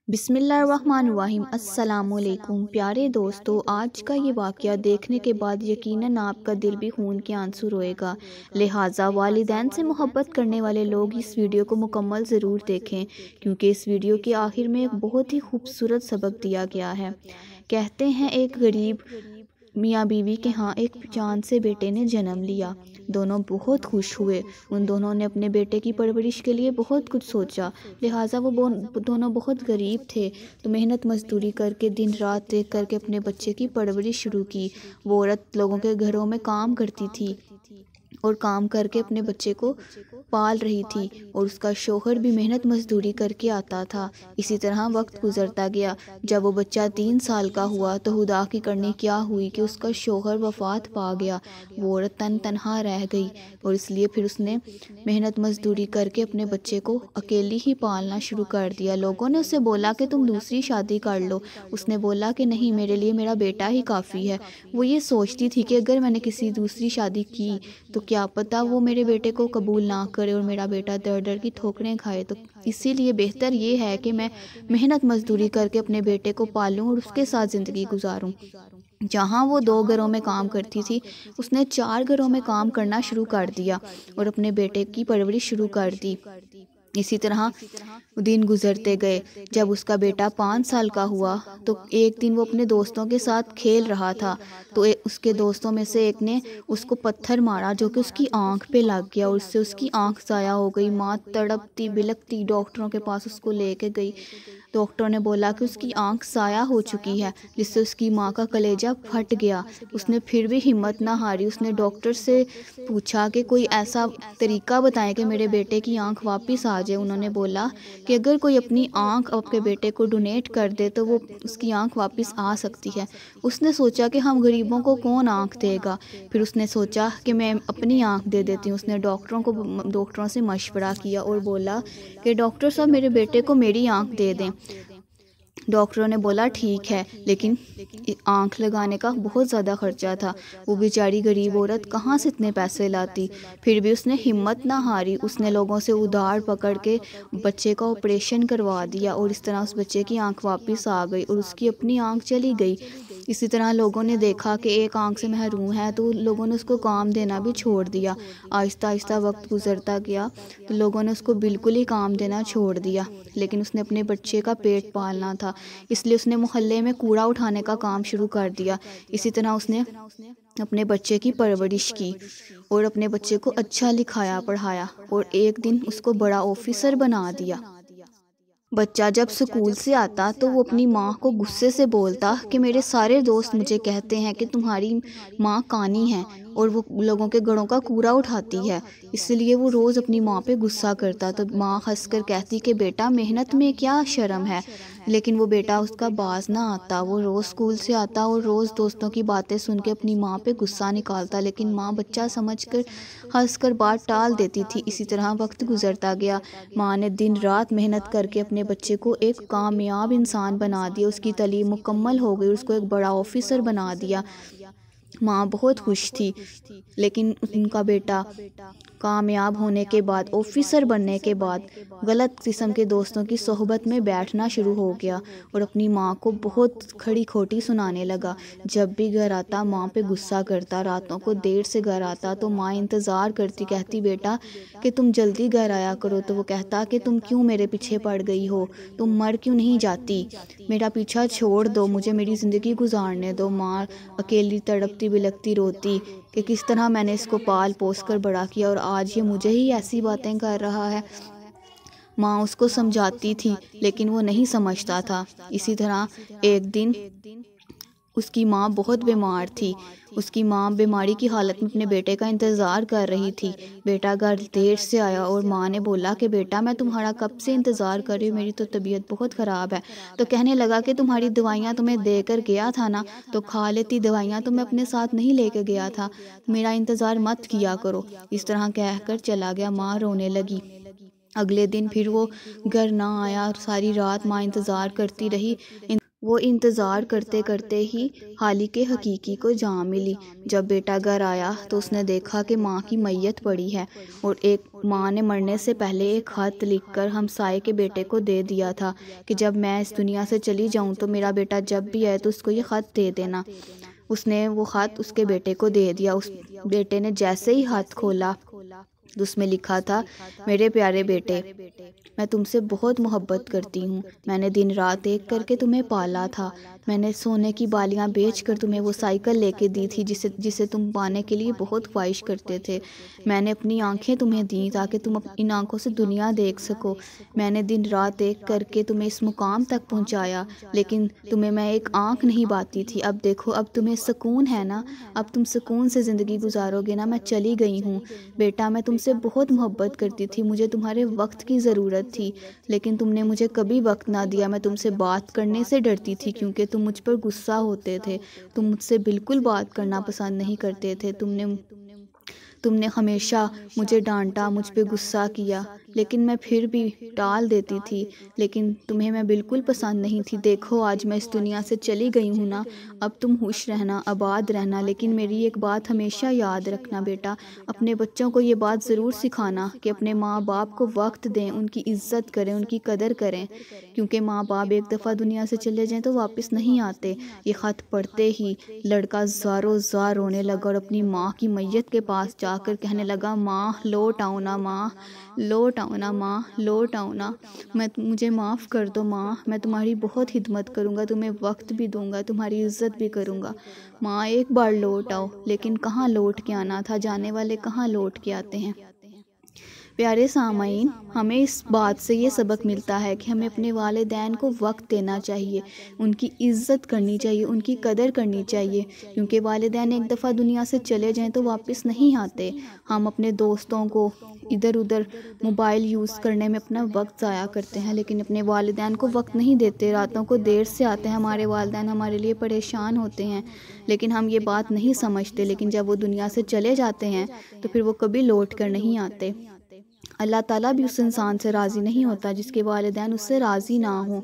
बिस्मिल्लाहिर्रहमानिर्रहीम। अस्सलाम वालेकुम प्यारे दोस्तों, आज का ये वाक़या देखने के बाद यकीनन आपका दिल भी खून के आंसू रोएगा। लिहाजा वालिदैन से मोहब्बत करने वाले लोग इस वीडियो को मुकम्मल ज़रूर देखें, क्योंकि इस वीडियो के आखिर में एक बहुत ही खूबसूरत सबक दिया गया है। कहते हैं एक गरीब मियाँ बीवी के यहाँ एक चाँद से बेटे ने जन्म लिया। दोनों बहुत खुश हुए। उन दोनों ने अपने बेटे की परवरिश के लिए बहुत कुछ सोचा। लिहाजा वो दोनों बहुत गरीब थे, तो मेहनत मजदूरी करके दिन रात एक करके अपने बच्चे की परवरिश शुरू की। वो औरत लोगों के घरों में काम करती थी और काम करके अपने बच्चे को पाल रही थी, और उसका शौहर भी मेहनत मजदूरी करके आता था। इसी तरह वक्त गुजरता गया। जब वो बच्चा 3 साल का हुआ तो खुदा की करनी क्या हुई कि उसका शौहर वफात पा गया। वो औरत तन्हा रह गई, और इसलिए फिर उसने मेहनत मजदूरी करके अपने बच्चे को अकेली ही पालना शुरू कर दिया। लोगों ने उससे बोला कि तुम दूसरी शादी कर लो। उसने बोला कि नहीं, मेरे लिए मेरा बेटा ही काफ़ी है। वो ये सोचती थी कि अगर मैंने किसी दूसरी शादी की तो क्या पता वो मेरे बेटे को कबूल ना करे और मेरा बेटा दर दर की ठोकरें खाए। तो इसीलिए बेहतर ये है कि मैं मेहनत मजदूरी करके अपने बेटे को पालूं और उसके साथ ज़िंदगी गुजारूं। जहाँ वो 2 घरों में काम करती थी, उसने 4 घरों में काम करना शुरू कर दिया और अपने बेटे की परवरिश शुरू कर दी। इसी तरह दिन गुजरते गए। जब उसका बेटा 5 साल का हुआ तो एक दिन वो अपने दोस्तों के साथ खेल रहा था, तो उसके दोस्तों में से एक ने उसको पत्थर मारा जो कि उसकी आंख पे लग गया, और उससे उसकी आंख ज़ाया हो गई। माँ तड़पती बिलखती डॉक्टरों के पास उसको लेके गई। डॉक्टर ने बोला कि उसकी आंख ज़ाया हो चुकी है, जिससे उसकी माँ का कलेजा फट गया। उसने फिर भी हिम्मत ना हारी। उसने डॉक्टर से पूछा कि कोई ऐसा तरीका बताएं कि मेरे बेटे की आंख वापस आ जाए। उन्होंने बोला कि अगर कोई अपनी आंख आपके बेटे को डोनेट कर दे तो वो उसकी आंख वापस आ सकती है। उसने सोचा कि हम गरीबों को कौन आंख देगा। फिर उसने सोचा कि मैं अपनी आंख दे देती हूँ। उसने डॉक्टरों से मशवरा किया और बोला कि डॉक्टर साहब, मेरे बेटे को मेरी आंख दे दें। डॉक्टरों ने बोला ठीक है, लेकिन आंख लगाने का बहुत ज़्यादा खर्चा था। वो बेचारी गरीब औरत कहाँ से इतने पैसे लाती। फिर भी उसने हिम्मत ना हारी। उसने लोगों से उधार पकड़ के बच्चे का ऑपरेशन करवा दिया, और इस तरह उस बच्चे की आंख वापस आ गई और उसकी अपनी आंख चली गई। इसी तरह लोगों ने देखा कि एक आंख से महरूम है, तो लोगों ने उसको काम देना भी छोड़ दिया। आहिस्ता आहिस्ता वक्त गुजरता गया तो लोगों ने उसको बिल्कुल ही काम देना छोड़ दिया। लेकिन उसने अपने बच्चे का पेट पालना था, इसलिए उसने मोहल्ले में कूड़ा उठाने का काम शुरू कर दिया। इसी तरह उसने अपने बच्चे की परवरिश की और अपने बच्चे को अच्छा लिखाया पढ़ाया, और एक दिन उसको बड़ा ऑफिसर बना दिया। बच्चा जब स्कूल से आता तो वो अपनी माँ को गुस्से से बोलता कि मेरे सारे दोस्त मुझे कहते हैं कि तुम्हारी माँ कानी है और वो लोगों के घरों का कूड़ा उठाती है, इसलिए वो रोज़ अपनी माँ पे गुस्सा करता। तो माँ हंसकर कहती कि बेटा, मेहनत में क्या शर्म है। लेकिन वो बेटा उसका बाज ना आता। वो रोज़ स्कूल से आता और रोज़ दोस्तों की बातें सुन के अपनी माँ पे गुस्सा निकालता, लेकिन माँ बच्चा समझकर हंसकर बात टाल देती थी। इसी तरह वक्त गुजरता गया। माँ ने दिन रात मेहनत करके अपने बच्चे को एक कामयाब इंसान बना दिया। उसकी तालीम मुकम्मल हो गई, उसको एक बड़ा ऑफिसर बना दिया। माँ बहुत खुश थी। लेकिन उनका बेटा कामयाब होने के बाद, ऑफिसर बनने के बाद, गलत किस्म के दोस्तों की सोहबत में बैठना शुरू हो गया और अपनी माँ को बहुत खड़ी खोटी सुनाने लगा। जब भी घर आता माँ पे गुस्सा करता। रातों को देर से घर आता तो माँ इंतज़ार करती, कहती बेटा कि तुम जल्दी घर आया करो। तो वो कहता कि तुम क्यों मेरे पीछे पड़ गई हो, तुम मर क्यों नहीं जाती, मेरा पीछा छोड़ दो, मुझे मेरी ज़िंदगी गुजारने दो। माँ अकेली तड़पती बिलखती रोती कि किस तरह मैंने इसको पाल पोस कर बड़ा किया और आज ये मुझे ही ऐसी बातें कर रहा है। माँ उसको समझाती थी, लेकिन वो नहीं समझता था। इसी तरह एक दिन उसकी माँ बहुत बीमार थी। उसकी माँ बीमारी की हालत में अपने बेटे का इंतज़ार कर रही थी। बेटा घर देर से आया और माँ ने बोला कि बेटा, मैं तुम्हारा कब से इंतज़ार कर रही हूँ, मेरी तो तबीयत बहुत ख़राब है। तो कहने लगा कि तुम्हारी दवाइयाँ तुम्हें दे कर गया था ना, तो खा लेती दवाइयाँ, तो मैं अपने साथ नहीं लेके गया था, मेरा इंतज़ार मत किया करो। इस तरह कहकर चला गया। माँ रोने लगी। अगले दिन फिर वो घर ना आया और सारी रात माँ इंतज़ार करती रही। وہ انتظار کرتے کرتے ہی خالق حقیقی کو جان ملی۔ جب بیٹا گھر آیا تو اس نے دیکھا کہ ماں کی میت پڑی ہے، اور ایک ماں نے مرنے سے پہلے ایک خط لکھ کر ہمسائے کے بیٹے کو دے دیا تھا کہ جب میں اس دنیا سے چلی جاؤں تو میرا بیٹا جب بھی آئے تو اس کو یہ خط دے دینا۔ اس نے وہ خط اس کے بیٹے کو دے دیا۔ اس بیٹے نے جیسے ہی خط کھولا تو اس میں لکھا تھا، میرے پیارے بیٹے، میں تم سے بہت محبت کرتی ہوں۔ میں نے دن رات ایک کر کے تمہیں پالا تھا۔ میں نے سونے کی بالیاں بیچ کر تمہیں وہ سائیکل لے کے دی تھی جسے تم پانے کے لیے بہت خواہش کرتے تھے۔ میں نے اپنی آنکھیں تمہیں دیں تاکہ تم ان آنکھوں سے دنیا دیکھ سکو۔ میں نے دن رات ایک کر کے تمہیں اس مقام تک پہنچایا، لیکن تمہیں میں ایک آنکھ نہیں باتی تھی۔ اب دیکھو، اب تمہیں سکون ہے نا، اب تم سکون سے زندگی گزارو گے نا۔ میں چلی گئی ہوں بیٹا، میں تم سے بہت محبت کرتی تھی، مجھے تمہارے وقت کی ضرورت تھی، لیکن تم نے مجھے کبھی وقت نہ دیا۔ میں تم سے بات کرنے سے ڈرتی تھی کیونکہ تم مجھ پر غصہ ہوتے تھے، تم مجھ سے بالکل بات کرنا پسند نہیں کرتے تھے۔ تم نے ہمیشہ مجھے ڈانٹا، مجھ پہ غصہ کیا، لیکن میں پھر بھی ٹال دیتی تھی، لیکن تمہیں میں بالکل پسند نہیں تھی۔ دیکھو، آج میں اس دنیا سے چلی گئی ہوں نا، اب تم خوش رہنا، آباد رہنا، لیکن میری ایک بات ہمیشہ یاد رکھنا بیٹا، اپنے بچوں کو یہ بات ضرور سکھانا کہ اپنے ماں باپ کو وقت دیں، ان کی عزت کریں، ان کی قدر کریں، کیونکہ ماں باپ ایک دفعہ دنیا سے چلے جائیں تو واپس نہیں آتے۔ یہ خط پڑھتے ہی لڑکا زاروں زار رونے لگا اور اپنی ماں کی میت کے پاس جا کر کہنے لگا، ماں لوٹ آؤ نا، ماں لوٹ آؤ نا، ماں لوٹ آؤ نا، مجھے معاف کر دو ماں، میں تمہاری بہت خدمت کروں گا، تمہیں وقت بھی دوں گا، تمہاری عزت بھی کروں گا، ماں ایک بار لوٹ آؤ۔ لیکن کہاں لوٹ کے آنا تھا، جانے والے کہاں لوٹ کے آتے ہیں۔ پیارے سامعین، ہمیں اس بات سے یہ سبق ملتا ہے کہ ہمیں اپنے والدین کو وقت دینا چاہیے، ان کی عزت کرنی چاہیے، ان کی قدر کرنی چاہیے، کیونکہ والدین ایک دفعہ دنیا سے چلے جائیں تو واپس نہیں آتے۔ ہم اپنے دوستوں کو ادھر ادھر موبائل یوز کرنے میں اپنا وقت ضائع کرتے ہیں، لیکن اپنے والدین کو وقت نہیں دیتے۔ راتوں کو دیر سے آتے ہیں ہمارے والدین، ہمارے لیے پریشان ہوتے ہیں، لیکن ہم یہ بات نہیں سمجھتے، لیکن جب وہ دنیا سے چلے جاتے ہیں تو پھر وہ کبھی لوٹ کر نہیں آتے۔ اللہ تعالیٰ بھی اس انسان سے راضی نہیں ہوتا جس کے والدین اس سے راضی نہ ہوں۔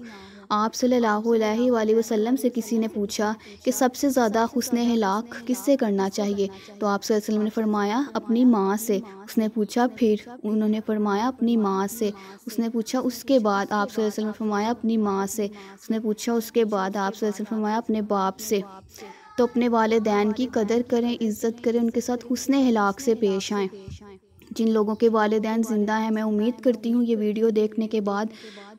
آپ صلی اللہ علیہ وآلہ وسلم سے کسی نے پوچھا کہ سب سے زیادہ حسن اخلاق کس سے کرنا چاہیے، تو آپ صلی اللہ علیہ وسلم نے فرمایا اپنی ماں سے۔ اس نے پوچھا پھر، انہوں نے فرمایا اپنی ماں سے۔ اس نے پوچھا اس کے بعد، آپ صلی اللہ علیہ وسلم نے فرمایا اپنی ماں سے۔ اس نے پوچھا اس کے بعد، آپ صلی اللہ علیہ وسلم نے فرمایا اپنے باپ سے۔ تو اپنے والدین کی قدر کریں، عزت کریں، ان کے ساتھ حسن اخلاق سے پیش آئیں۔ جن لوگوں کے والدین زندہ ہیں، میں امید کرتی ہوں یہ ویڈیو دیکھنے کے بعد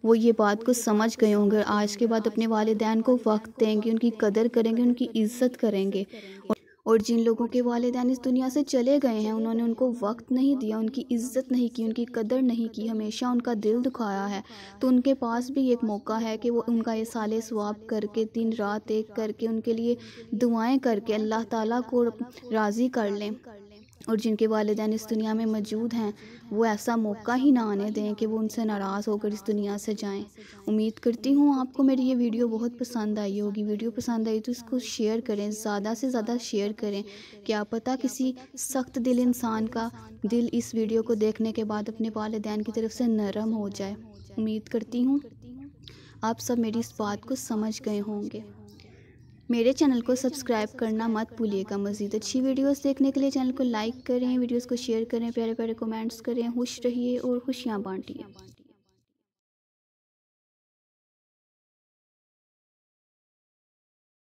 وہ یہ بات کو سمجھ گئے ہوں گے، آج کے بعد اپنے والدین کو وقت دیں گے، ان کی قدر کریں گے، ان کی عزت کریں گے۔ اور جن لوگوں کے والدین اس دنیا سے چلے گئے ہیں، انہوں نے ان کو وقت نہیں دیا، ان کی عزت نہیں کی، ان کی قدر نہیں کی، ہمیشہ ان کا دل دکھایا ہے، تو ان کے پاس بھی ایک موقع ہے کہ وہ ان کا ایصال ثواب کر کے، دن رات ایک کر کے، ان کے لیے دعائیں کر کے اللہ تعالیٰ کو راضی کر لیں۔ اور جن کے والدین اس دنیا میں موجود ہیں، وہ ایسا موقع ہی نہ آنے دیں کہ وہ ان سے ناراض ہو کر اس دنیا سے جائیں۔ امید کرتی ہوں آپ کو میری یہ ویڈیو بہت پسند آئی ہوگی۔ ویڈیو پسند آئی تو اس کو شیئر کریں، زیادہ سے زیادہ شیئر کریں، کیا پتہ کسی سخت دل انسان کا دل اس ویڈیو کو دیکھنے کے بعد اپنے والدین کی طرف سے نرم ہو جائے۔ امید کرتی ہوں آپ سب میری اس بات کو سمجھ گئے ہوں گے۔ میرے چینل کو سبسکرائب کرنا مت بھولیے گا۔ مزید اچھی ویڈیوز دیکھنے کے لیے چینل کو لائک کریں، ویڈیوز کو شیئر کریں، پیارے پیارے کومنٹس کریں، خوش رہیے اور خوشیاں بانٹیے۔